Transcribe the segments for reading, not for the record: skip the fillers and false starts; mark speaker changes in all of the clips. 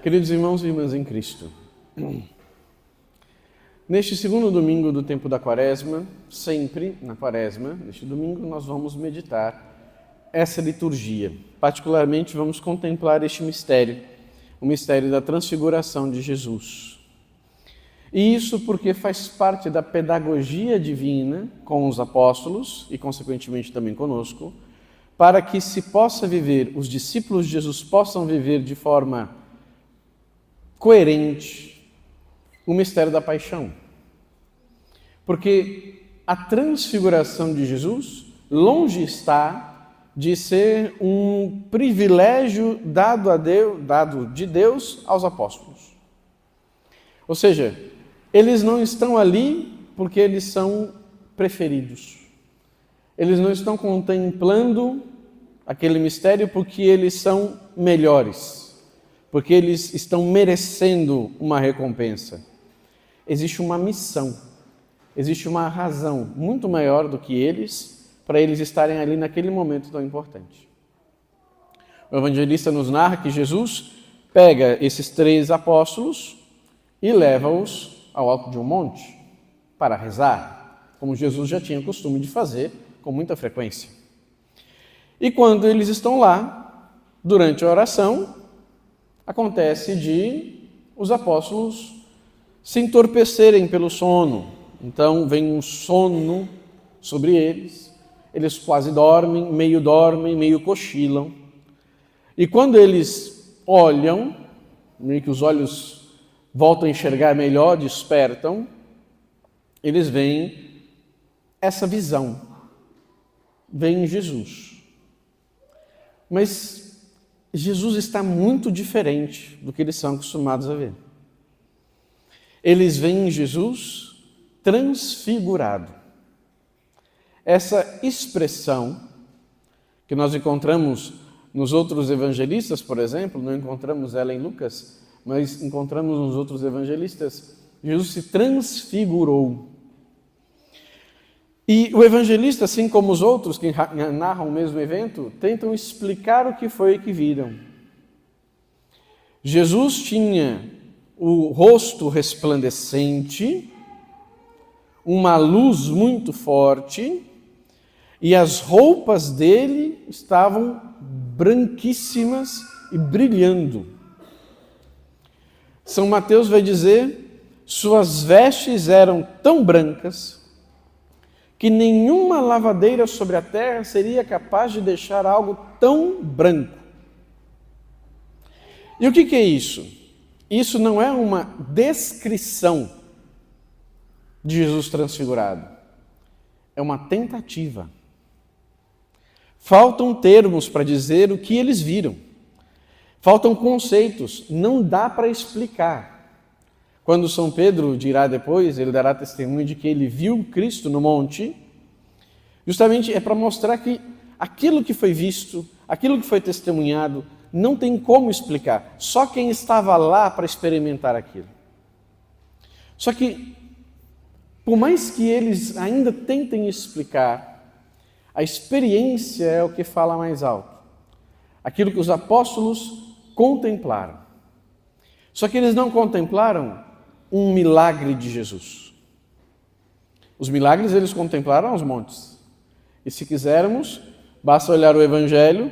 Speaker 1: Queridos irmãos e irmãs em Cristo, neste segundo domingo do tempo da Quaresma, sempre na Quaresma, neste domingo nós vamos meditar essa liturgia. Particularmente vamos contemplar este mistério, o mistério da transfiguração de Jesus. E isso porque faz parte da pedagogia divina com os apóstolos e consequentemente também conosco, para que se possa viver, os discípulos de Jesus possam viver de forma coerente o mistério da paixão. Porque a transfiguração de Jesus, longe está de ser um privilégio dado de Deus aos apóstolos. Ou seja, eles não estão ali porque eles são preferidos. Eles não estão contemplando aquele mistério porque eles são melhores, porque eles estão merecendo uma recompensa. Existe uma missão, existe uma razão muito maior do que eles, para eles estarem ali naquele momento tão importante. O evangelista nos narra que Jesus pega esses 3 apóstolos e leva-os ao alto de um monte para rezar, como Jesus já tinha costume de fazer com muita frequência. E quando eles estão lá, durante a oração, acontece de os apóstolos se entorpecerem pelo sono. Então vem um sono sobre eles, eles quase dormem, meio cochilam. E quando eles olham, meio que os olhos voltam a enxergar melhor, despertam, eles veem essa visão, veem Jesus. Mas Jesus está muito diferente do que eles são acostumados a ver. Eles veem Jesus transfigurado. Essa expressão que nós encontramos nos outros evangelistas, por exemplo, não encontramos ela em Lucas, mas encontramos nos outros evangelistas, Jesus se transfigurou. E o evangelista, assim como os outros que narram o mesmo evento, tentam explicar o que foi que viram. Jesus tinha o rosto resplandecente, uma luz muito forte, e as roupas dele estavam branquíssimas e brilhando. São Mateus vai dizer, suas vestes eram tão brancas que nenhuma lavadeira sobre a terra seria capaz de deixar algo tão branco. E o que é isso? Isso não é uma descrição de Jesus transfigurado. É uma tentativa. Faltam termos para dizer o que eles viram. Faltam conceitos. Não dá para explicar. Quando São Pedro dirá depois, ele dará testemunho de que ele viu Cristo no monte, justamente é para mostrar que aquilo que foi visto, aquilo que foi testemunhado, não tem como explicar. Só quem estava lá para experimentar aquilo. Só que, por mais que eles ainda tentem explicar, a experiência é o que fala mais alto. Aquilo que os apóstolos contemplaram. Só que eles não contemplaram um milagre de Jesus. Os milagres eles contemplaram aos montes. E se quisermos, basta olhar o Evangelho.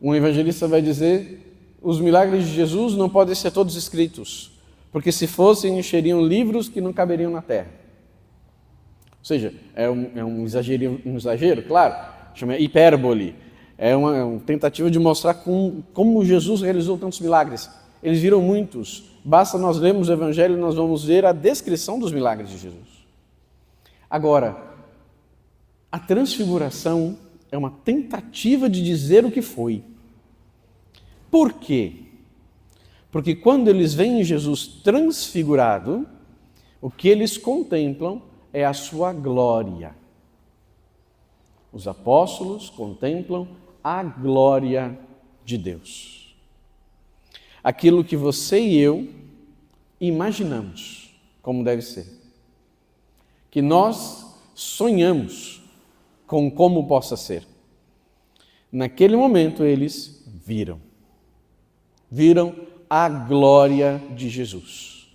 Speaker 1: Um evangelista vai dizer, os milagres de Jesus não podem ser todos escritos, porque se fossem, encheriam livros que não caberiam na terra. Ou seja, é um exagero, claro, chama hipérbole. É uma tentativa de mostrar como Jesus realizou tantos milagres. Eles viram muitos. Basta nós lermos o Evangelho e nós vamos ver a descrição dos milagres de Jesus. Agora, a transfiguração é uma tentativa de dizer o que foi. Por quê? Porque quando eles veem Jesus transfigurado, o que eles contemplam é a sua glória. Os apóstolos contemplam a glória de Deus. Aquilo que você e eu imaginamos como deve ser. Que nós sonhamos com como possa ser. Naquele momento eles viram a glória de Jesus.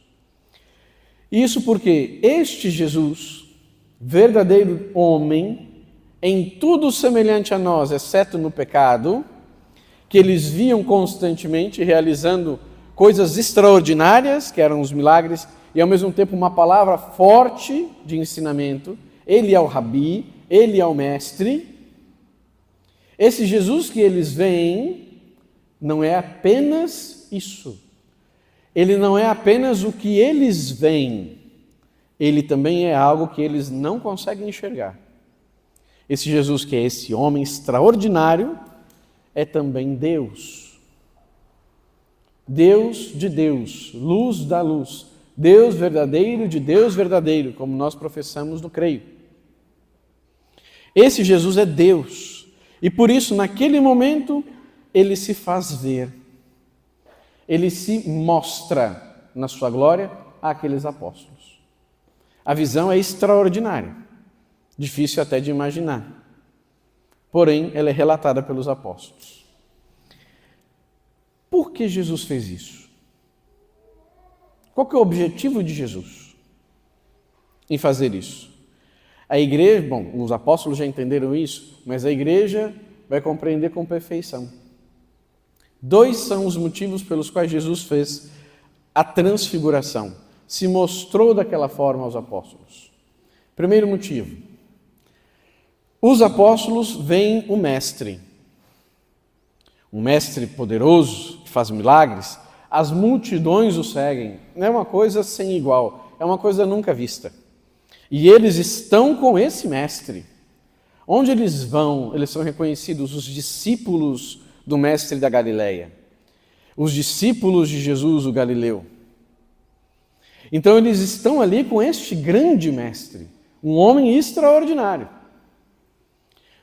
Speaker 1: Isso porque este Jesus, verdadeiro homem, em tudo semelhante a nós, exceto no pecado, que eles viam constantemente realizando coisas extraordinárias, que eram os milagres, e ao mesmo tempo uma palavra forte de ensinamento. Ele é o Rabi, ele é o mestre. Esse Jesus que eles veem não é apenas isso. Ele não é apenas o que eles veem. Ele também é algo que eles não conseguem enxergar. Esse Jesus que é esse homem extraordinário é também Deus. Deus de Deus, luz da luz, Deus verdadeiro de Deus verdadeiro, como nós professamos no creio. Esse Jesus é Deus, e por isso, naquele momento, ele se faz ver, ele se mostra na sua glória àqueles apóstolos. A visão é extraordinária, difícil até de imaginar, porém, ela é relatada pelos apóstolos. Por que Jesus fez isso? Qual que é o objetivo de Jesus em fazer isso? A igreja, bom, os apóstolos já entenderam isso, mas a igreja vai compreender com perfeição. 2 são os motivos pelos quais Jesus fez a transfiguração, se mostrou daquela forma aos apóstolos. Primeiro motivo, os apóstolos veem o Mestre. Um mestre poderoso, que faz milagres, as multidões o seguem. Não é uma coisa sem igual, é uma coisa nunca vista. E eles estão com esse mestre. Onde eles vão, eles são reconhecidos os discípulos do mestre da Galileia, os discípulos de Jesus, o Galileu. Então eles estão ali com este grande mestre, um homem extraordinário.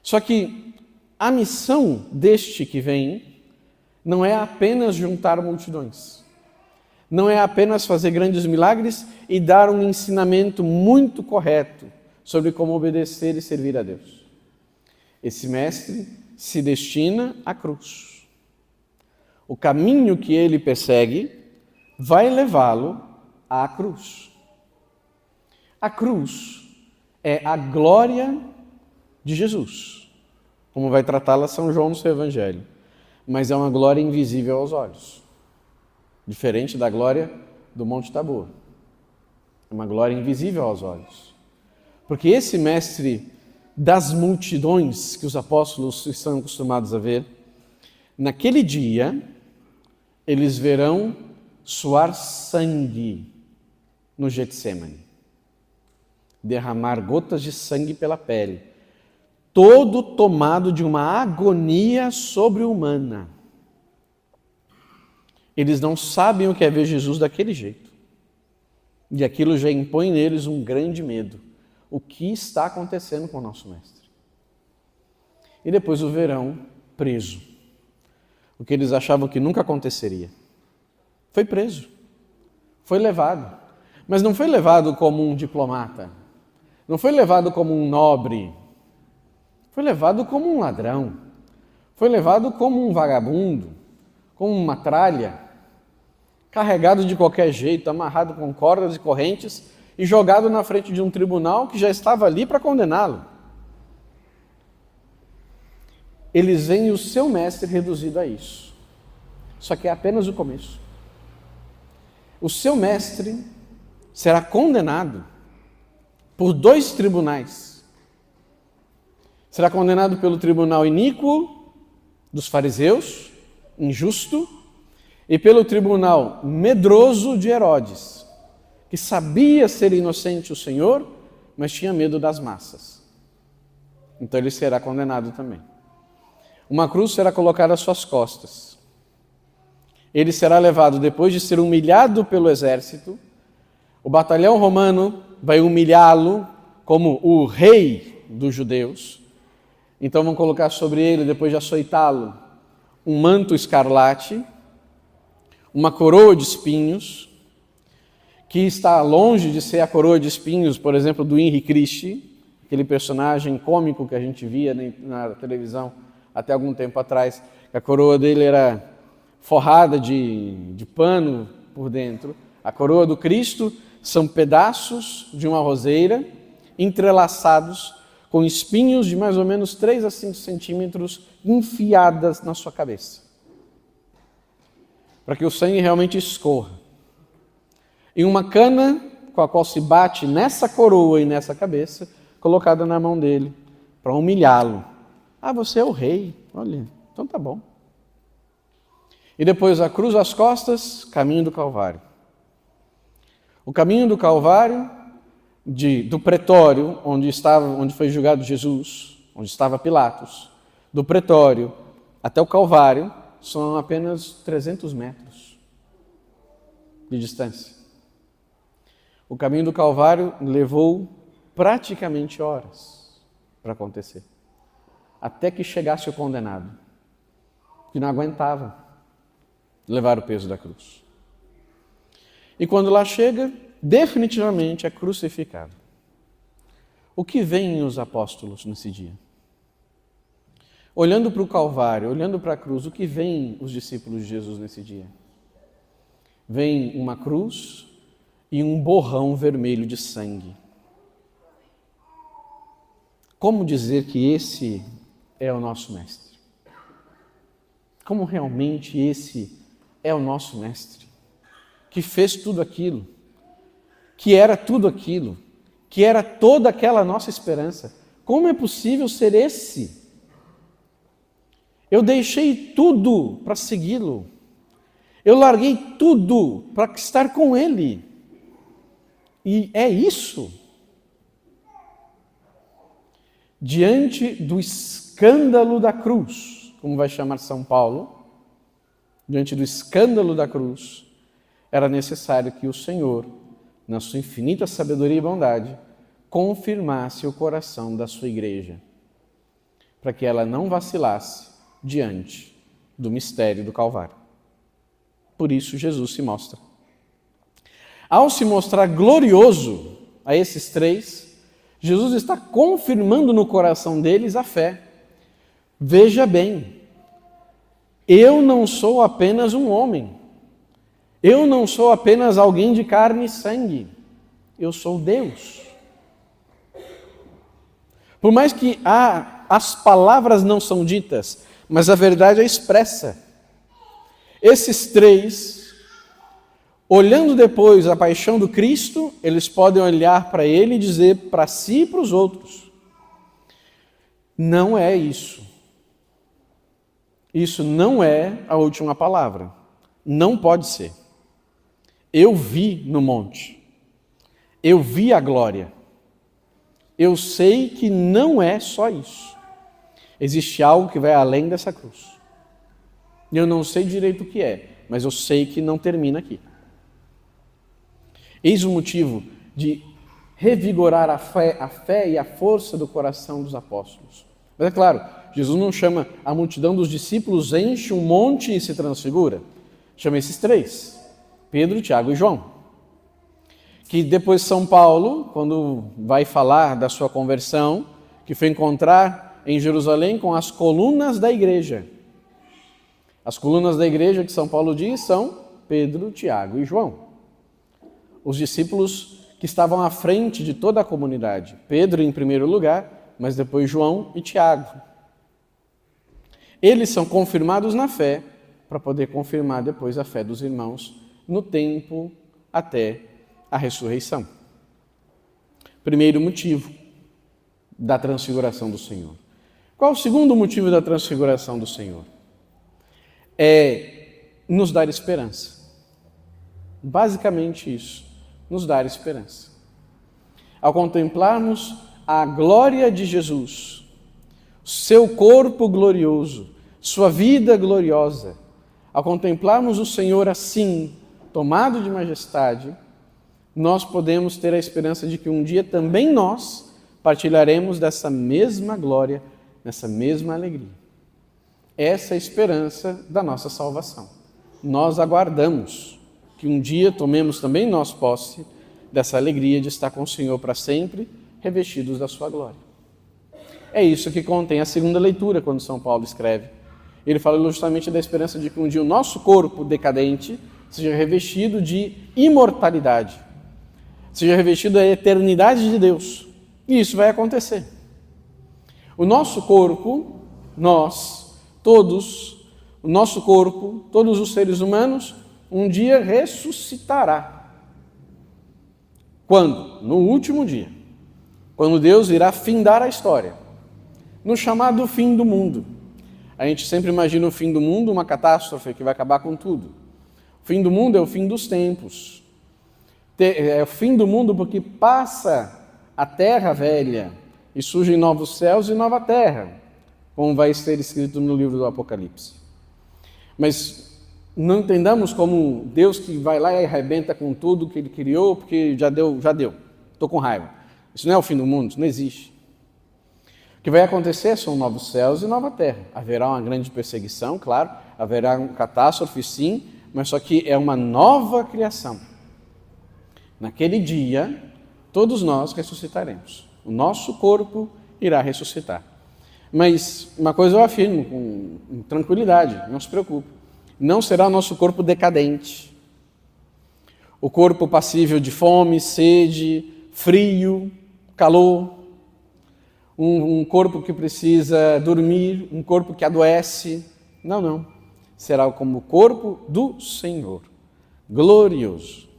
Speaker 1: Só que a missão deste que vem não é apenas juntar multidões, não é apenas fazer grandes milagres e dar um ensinamento muito correto sobre como obedecer e servir a Deus. Esse mestre se destina à cruz. O caminho que ele persegue vai levá-lo à cruz. A cruz é a glória de Jesus, como vai tratá-la São João no seu Evangelho. Mas é uma glória invisível aos olhos, diferente da glória do Monte Tabor. É uma glória invisível aos olhos. Porque esse mestre das multidões que os apóstolos estão acostumados a ver, naquele dia, eles verão suar sangue no Getsêmani, derramar gotas de sangue pela pele, todo tomado de uma agonia sobre-humana. Eles não sabem o que é ver Jesus daquele jeito. E aquilo já impõe neles um grande medo. O que está acontecendo com o nosso mestre? E depois o verão preso. O que eles achavam que nunca aconteceria. Foi preso. Foi levado. Mas não foi levado como um diplomata. Não foi levado como um nobre. Foi levado como um ladrão, foi levado como um vagabundo, como uma tralha, carregado de qualquer jeito, amarrado com cordas e correntes e jogado na frente de um tribunal que já estava ali para condená-lo. Eles veem o seu mestre reduzido a isso. Só que é apenas o começo. O seu mestre será condenado por 2 tribunais. Será condenado pelo tribunal iníquo dos fariseus, injusto, e pelo tribunal medroso de Herodes, que sabia ser inocente o Senhor, mas tinha medo das massas. Então ele será condenado também. Uma cruz será colocada às suas costas. Ele será levado, depois de ser humilhado pelo exército, o batalhão romano vai humilhá-lo como o rei dos judeus. Então vão colocar sobre ele, depois de açoitá-lo, um manto escarlate, uma coroa de espinhos, que está longe de ser a coroa de espinhos, por exemplo, do Henri Christie, aquele personagem cômico que a gente via na televisão até algum tempo atrás. A coroa dele era forrada de pano por dentro. A coroa do Cristo são pedaços de uma roseira entrelaçados com espinhos de mais ou menos 3 a 5 centímetros enfiadas na sua cabeça, para que o sangue realmente escorra. E uma cana com a qual se bate nessa coroa e nessa cabeça, colocada na mão dele, para humilhá-lo. Ah, você é o rei. Olha, então tá bom. E depois a cruz às costas, caminho do Calvário. O caminho do Calvário, do pretório, onde foi julgado Jesus, onde estava Pilatos, do pretório até o Calvário, são apenas 300 metros de distância. O caminho do Calvário levou praticamente horas para acontecer, até que chegasse o condenado, que não aguentava levar o peso da cruz. E quando lá chega, definitivamente é crucificado. O que veem os apóstolos nesse dia? Olhando para o Calvário, olhando para a cruz, o que veem os discípulos de Jesus nesse dia? Veem uma cruz e um borrão vermelho de sangue. Como dizer que esse é o nosso mestre? Como realmente esse é o nosso mestre? Que fez tudo aquilo, que era tudo aquilo, que era toda aquela nossa esperança. Como é possível ser esse? Eu deixei tudo para segui-lo. Eu larguei tudo para estar com ele. E é isso. Diante do escândalo da cruz, como vai chamar São Paulo, diante do escândalo da cruz, era necessário que o Senhor, na sua infinita sabedoria e bondade, confirmasse o coração da sua igreja, para que ela não vacilasse diante do mistério do Calvário. Por isso Jesus se mostra. Ao se mostrar glorioso a esses três, Jesus está confirmando no coração deles a fé. Veja bem, eu não sou apenas um homem, eu não sou apenas alguém de carne e sangue, eu sou Deus. Por mais que as palavras não são ditas, mas a verdade é expressa. Esses três, olhando depois a paixão do Cristo, eles podem olhar para ele e dizer para si e para os outros: não é isso. Isso não é a última palavra. Não pode ser. Eu vi no monte. Eu vi a glória. Eu sei que não é só isso. Existe algo que vai além dessa cruz. Eu não sei direito o que é, mas eu sei que não termina aqui. Eis o motivo de revigorar a fé e a força do coração dos apóstolos. Mas é claro, Jesus não chama a multidão dos discípulos, enche um monte e se transfigura. Chama esses três, Pedro, Tiago e João. Que depois São Paulo, quando vai falar da sua conversão, que foi encontrar em Jerusalém com as colunas da igreja. As colunas da igreja que São Paulo diz são Pedro, Tiago e João. Os discípulos que estavam à frente de toda a comunidade. Pedro em primeiro lugar, mas depois João e Tiago. Eles são confirmados na fé para poder confirmar depois a fé dos irmãos no tempo até a ressurreição. Primeiro motivo da transfiguração do Senhor. Qual o segundo motivo da transfiguração do Senhor? É nos dar esperança. Basicamente isso, nos dar esperança. Ao contemplarmos a glória de Jesus, seu corpo glorioso, sua vida gloriosa, ao contemplarmos o Senhor assim, tomado de majestade, nós podemos ter a esperança de que um dia também nós partilharemos dessa mesma glória, dessa mesma alegria. Essa é a esperança da nossa salvação. Nós aguardamos que um dia tomemos também nós posse dessa alegria de estar com o Senhor para sempre, revestidos da sua glória. É isso que contém a segunda leitura quando São Paulo escreve: ele fala justamente da esperança de que um dia o nosso corpo decadente seja revestido de imortalidade, seja revestido da eternidade de Deus. E isso vai acontecer. O nosso corpo, todos os seres humanos, um dia ressuscitará. Quando? No último dia. Quando Deus irá findar a história. No chamado fim do mundo. A gente sempre imagina o fim do mundo, uma catástrofe que vai acabar com tudo. O fim do mundo é o fim dos tempos. É o fim do mundo porque passa a terra velha e surgem novos céus e nova terra, como vai ser escrito no livro do Apocalipse. Mas não entendamos como Deus que vai lá e arrebenta com tudo que Ele criou, porque já deu, estou com raiva. Isso não é o fim do mundo, isso não existe. O que vai acontecer são novos céus e nova terra. Haverá uma grande perseguição, claro, haverá uma catástrofe, sim, mas só que é uma nova criação. Naquele dia, todos nós ressuscitaremos. O nosso corpo irá ressuscitar. Mas uma coisa eu afirmo com tranquilidade, não se preocupe. Não será o nosso corpo decadente. O corpo passível de fome, sede, frio, calor. Um corpo que precisa dormir, um corpo que adoece. Não. Será como o corpo do Senhor, glorioso.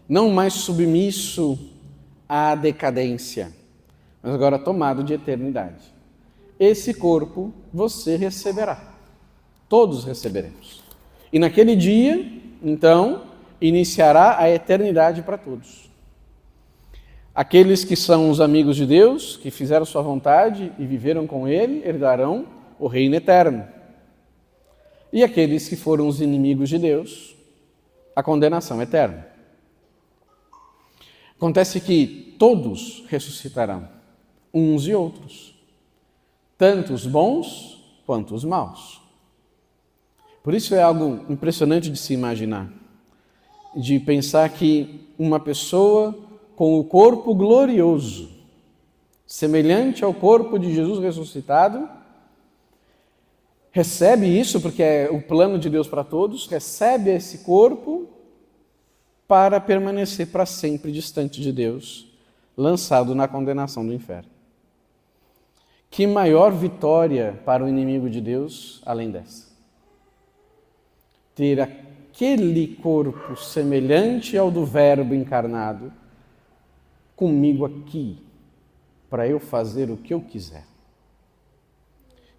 Speaker 1: Não mais submisso à decadência, mas agora tomado de eternidade. Esse corpo você receberá. Todos receberemos. E naquele dia, então, iniciará a eternidade para todos. Aqueles que são os amigos de Deus, que fizeram sua vontade e viveram com Ele, herdarão o reino eterno. E aqueles que foram os inimigos de Deus, a condenação eterna. Acontece que todos ressuscitarão, uns e outros, tanto os bons quanto os maus. Por isso é algo impressionante de se imaginar, de pensar que uma pessoa com o corpo glorioso, semelhante ao corpo de Jesus ressuscitado, recebe isso, porque é o plano de Deus para todos, recebe esse corpo para permanecer para sempre distante de Deus, lançado na condenação do inferno. Que maior vitória para o inimigo de Deus além dessa? Ter aquele corpo semelhante ao do Verbo encarnado comigo aqui, para eu fazer o que eu quiser.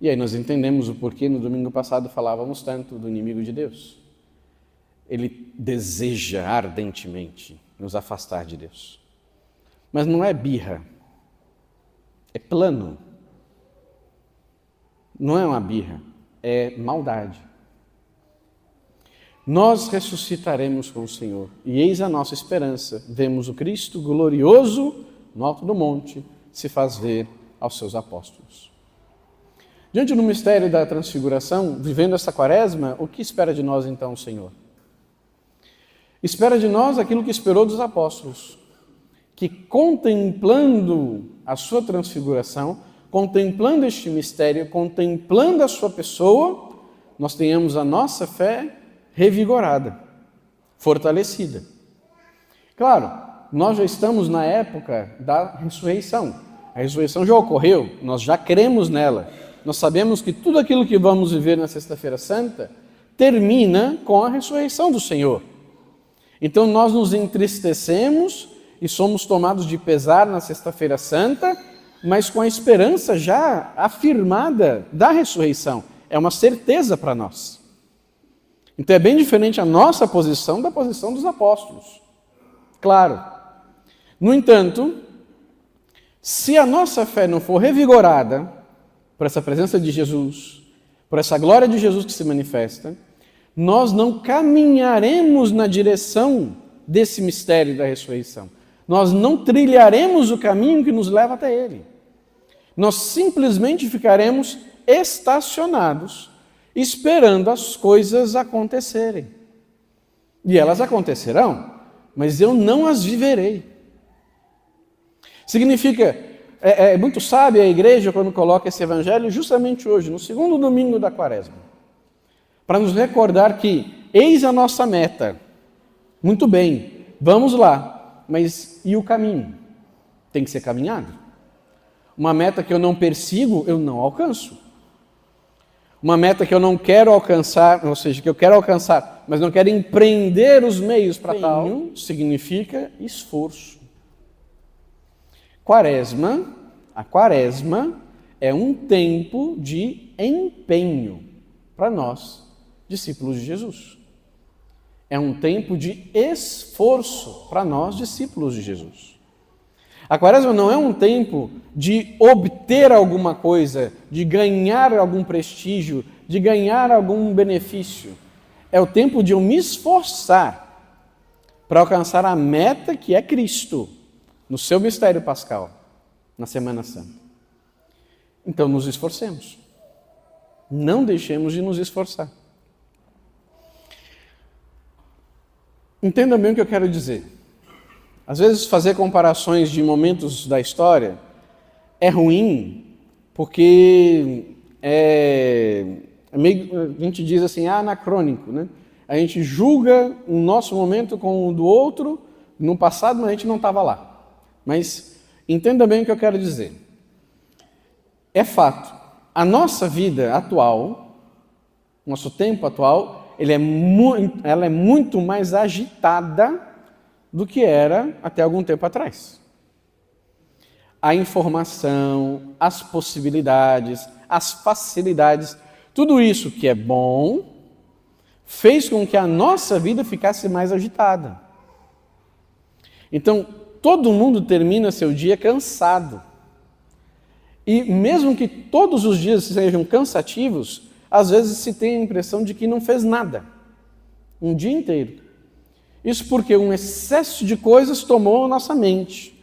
Speaker 1: E aí nós entendemos o porquê no domingo passado falávamos tanto do inimigo de Deus. Ele deseja ardentemente nos afastar de Deus. Mas não é birra, é plano. Não é uma birra, é maldade. Nós ressuscitaremos com o Senhor, e eis a nossa esperança. Vemos o Cristo glorioso no alto do monte, se faz ver aos seus apóstolos. Diante do mistério da transfiguração, vivendo essa quaresma, o que espera de nós então o Senhor? Espera de nós aquilo que esperou dos apóstolos, que contemplando a sua transfiguração, contemplando este mistério, contemplando a sua pessoa, nós tenhamos a nossa fé revigorada, fortalecida. Claro, nós já estamos na época da ressurreição. A ressurreição já ocorreu, nós já cremos nela. Nós sabemos que tudo aquilo que vamos viver na Sexta-feira Santa termina com a ressurreição do Senhor. Então nós nos entristecemos e somos tomados de pesar na Sexta-feira Santa, mas com a esperança já afirmada da ressurreição. É uma certeza para nós. Então é bem diferente a nossa posição da posição dos apóstolos. Claro. No entanto, se a nossa fé não for revigorada por essa presença de Jesus, por essa glória de Jesus que se manifesta, nós não caminharemos na direção desse mistério da ressurreição. Nós não trilharemos o caminho que nos leva até Ele. Nós simplesmente ficaremos estacionados, esperando as coisas acontecerem. E elas acontecerão, mas eu não as viverei. Significa, é muito sábia a igreja quando coloca esse evangelho justamente hoje, no segundo domingo da Quaresma, para nos recordar que eis a nossa meta. Muito bem, vamos lá, mas e o caminho? Tem que ser caminhado. Uma meta que eu não persigo, eu não alcanço. Uma meta que eu não quero alcançar, ou seja, que eu quero alcançar, mas não quero empreender os meios para tal, significa esforço. A Quaresma é um tempo de empenho para nós, discípulos de Jesus. É um tempo de esforço para nós, discípulos de Jesus. A Quaresma não é um tempo de obter alguma coisa, de ganhar algum prestígio, de ganhar algum benefício. É o tempo de eu me esforçar para alcançar a meta que é Cristo, no seu mistério pascal, na Semana Santa. Então nos esforcemos. Não deixemos de nos esforçar. Entenda bem o que eu quero dizer. Às vezes fazer comparações de momentos da história é ruim, porque a gente diz assim, anacrônico, né? A gente julga o nosso momento com o do outro no passado, mas a gente não estava lá. Mas entenda bem o que eu quero dizer. É fato, a nossa vida atual, nosso tempo atual, ela é muito mais agitada do que era até algum tempo atrás. A informação, as possibilidades, as facilidades, tudo isso que é bom, fez com que a nossa vida ficasse mais agitada. Então, todo mundo termina seu dia cansado. E mesmo que todos os dias sejam cansativos, às vezes se tem a impressão de que não fez nada, um dia inteiro. Isso porque um excesso de coisas tomou a nossa mente.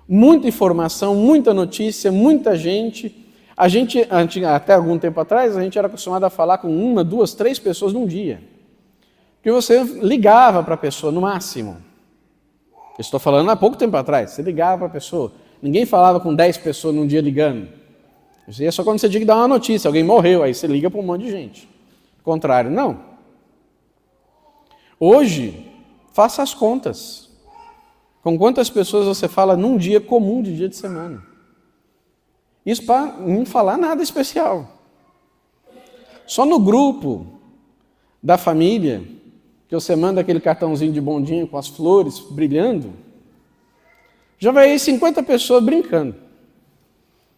Speaker 1: Muita informação, muita notícia, muita gente. Até algum tempo atrás, a gente era acostumado a falar com 1, 2, 3 pessoas num dia. Porque você ligava para a pessoa, no máximo. Eu estou falando há pouco tempo atrás, você ligava para a pessoa. Ninguém falava com 10 pessoas num dia ligando. Isso é só quando você tinha que dar uma notícia, alguém morreu, aí você liga para um monte de gente. Ao contrário, não. Hoje, faça as contas. Com quantas pessoas você fala num dia comum de dia de semana? Isso para não falar nada especial. Só no grupo da família, que você manda aquele cartãozinho de bom dia com as flores brilhando, já vai aí 50 pessoas brincando.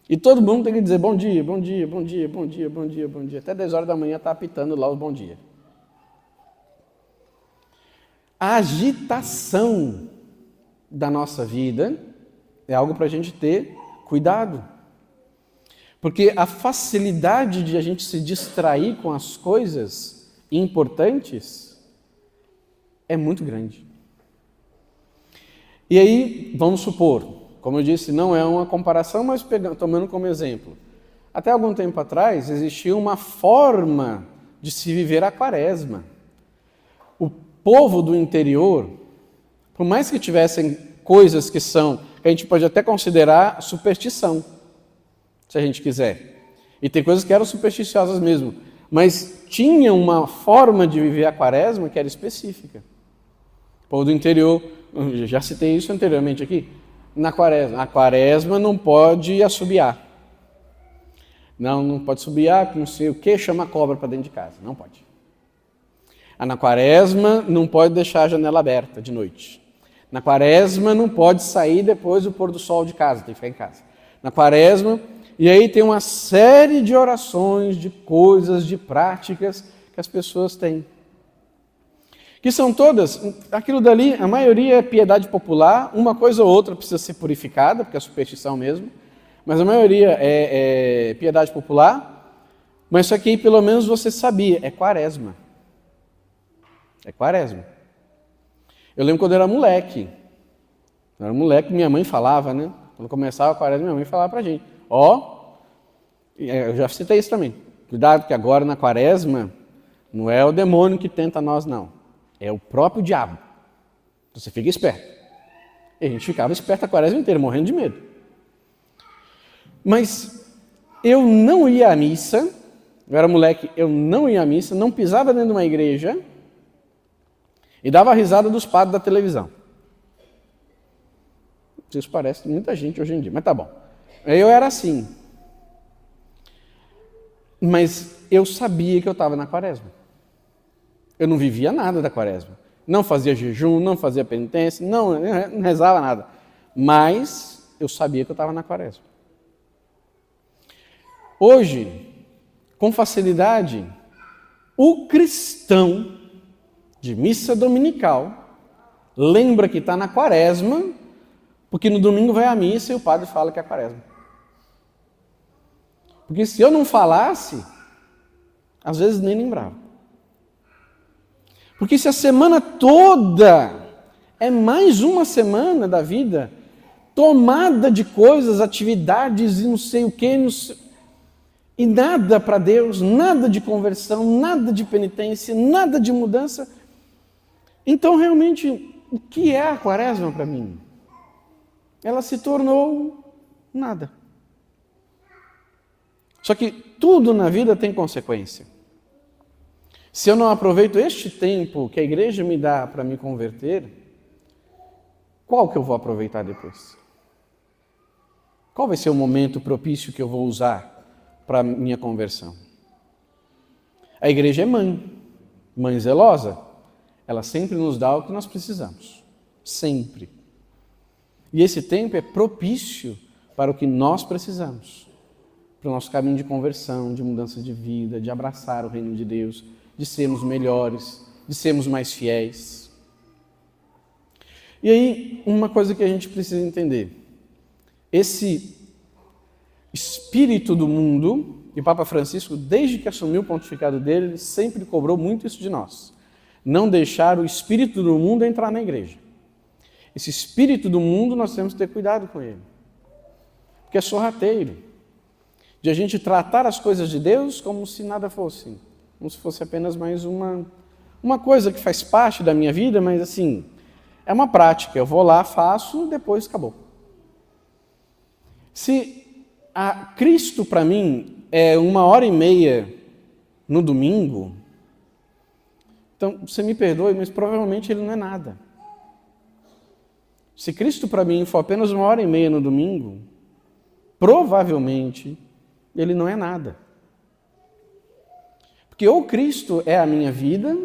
Speaker 1: E todo mundo tem que dizer bom dia, bom dia, bom dia, bom dia, bom dia, bom dia. Até 10 horas da manhã está apitando lá o bom dia. A agitação da nossa vida é algo para a gente ter cuidado. Porque a facilidade de a gente se distrair com as coisas importantes é muito grande. E aí, vamos supor, como eu disse, não é uma comparação, mas tomando como exemplo. Até algum tempo atrás, existia uma forma de se viver a Quaresma. O povo do interior, por mais que tivessem coisas que a gente pode até considerar superstição, se a gente quiser. E tem coisas que eram supersticiosas mesmo, mas tinha uma forma de viver a Quaresma que era específica. O povo do interior, já citei isso anteriormente aqui, a Quaresma não pode assobiar. Não pode assobiar, não sei o que, chama a cobra para dentro de casa, não pode. Na Quaresma não pode deixar a janela aberta de noite. Na Quaresma não pode sair depois do pôr do sol de casa, tem que ficar em casa. Na Quaresma, e aí tem uma série de orações, de coisas, de práticas que as pessoas têm. Que são todas, aquilo dali, a maioria é piedade popular, uma coisa ou outra precisa ser purificada, porque é superstição mesmo, mas a maioria é piedade popular, mas isso aqui pelo menos você sabia, é Quaresma. É Quaresma. Eu lembro quando eu era moleque. Minha mãe falava, né? Quando começava a Quaresma, minha mãe falava pra gente. Eu já citei isso também. Cuidado que agora na Quaresma não é o demônio que tenta nós, não. É o próprio diabo. Você fica esperto. E a gente ficava esperto a Quaresma inteira, morrendo de medo. Mas eu não ia à missa, eu era moleque, eu não ia à missa, não pisava dentro de uma igreja e dava risada dos padres da televisão. Isso parece muita gente hoje em dia, mas tá bom. Eu era assim. Mas eu sabia que eu estava na quaresma. Eu não vivia nada da quaresma. Não fazia jejum, não fazia penitência, não rezava nada. Mas eu sabia que eu estava na quaresma. Hoje, com facilidade, o cristão de missa dominical lembra que está na quaresma, porque no domingo vai à missa e o padre fala que é a quaresma. Porque se eu não falasse, às vezes nem lembrava. Porque se a semana toda é mais uma semana da vida tomada de coisas, atividades e não sei o quê, e nada para Deus, nada de conversão, nada de penitência, nada de mudança, então realmente, o que é a quaresma para mim? Ela se tornou nada. Só que tudo na vida tem consequência. Se eu não aproveito este tempo que a igreja me dá para me converter, qual que eu vou aproveitar depois? Qual vai ser o momento propício que eu vou usar para a minha conversão? A igreja é mãe zelosa. Ela sempre nos dá o que nós precisamos. Sempre. E esse tempo é propício para o que nós precisamos. Para o nosso caminho de conversão, de mudança de vida, de abraçar o reino de Deus, de sermos melhores, de sermos mais fiéis. E aí, uma coisa que a gente precisa entender. Esse espírito do mundo, e o Papa Francisco, desde que assumiu o pontificado dele, sempre cobrou muito isso de nós. Não deixar o espírito do mundo entrar na igreja. Esse espírito do mundo, nós temos que ter cuidado com ele. Porque é sorrateiro. De a gente tratar as coisas de Deus como se nada fosse. Como se fosse apenas mais uma coisa que faz parte da minha vida, mas assim, é uma prática. Eu vou lá, faço, depois acabou. Se a Cristo para mim é 1h30 no domingo, então você me perdoe, mas provavelmente ele não é nada. Se Cristo para mim for apenas 1h30 no domingo, provavelmente ele não é nada. Porque ou Cristo é a minha vida,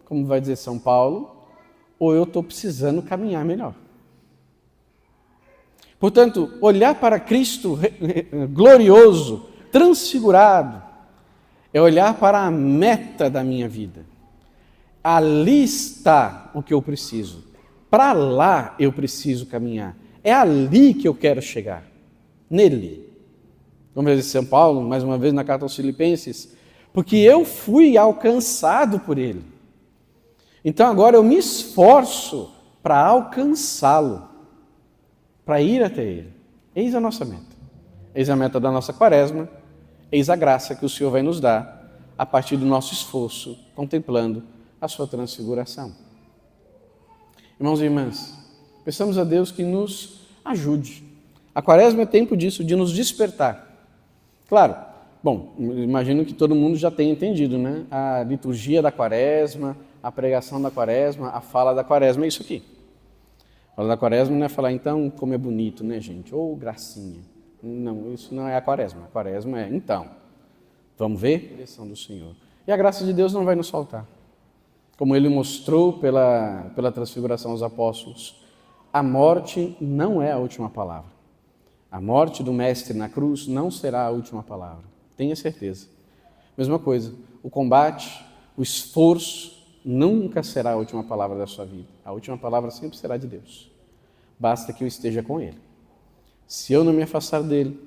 Speaker 1: como vai dizer São Paulo, ou eu estou precisando caminhar melhor. Portanto, olhar para Cristo glorioso, transfigurado, é olhar para a meta da minha vida. Ali está o que eu preciso. Para lá eu preciso caminhar. É ali que eu quero chegar. Nele. Como diz São Paulo, mais uma vez na carta aos Filipenses, porque eu fui alcançado por ele. Então agora eu me esforço para alcançá-lo, para ir até ele. Eis a nossa meta. Eis a meta da nossa quaresma, eis a graça que o Senhor vai nos dar a partir do nosso esforço, contemplando a sua transfiguração. Irmãos e irmãs, peçamos a Deus que nos ajude. A quaresma é tempo disso, de nos despertar. Claro, bom, imagino que todo mundo já tenha entendido, né? A liturgia da quaresma, a pregação da quaresma, a fala da quaresma, é isso aqui. A fala da quaresma não é falar, então, como é bonito, né, gente? Ou gracinha. Não, isso não é a quaresma. A quaresma é, então, vamos ver a direção do Senhor. E a graça de Deus não vai nos faltar. Como ele mostrou pela transfiguração aos apóstolos, a morte não é a última palavra. A morte do Mestre na cruz não será a última palavra. Tenha certeza. Mesma coisa, o combate, o esforço, nunca será a última palavra da sua vida. A última palavra sempre será de Deus. Basta que eu esteja com Ele. Se eu não me afastar dele,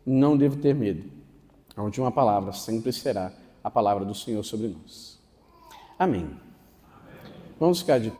Speaker 1: não devo ter medo. A última palavra sempre será a palavra do Senhor sobre nós. Amém. Vamos ficar de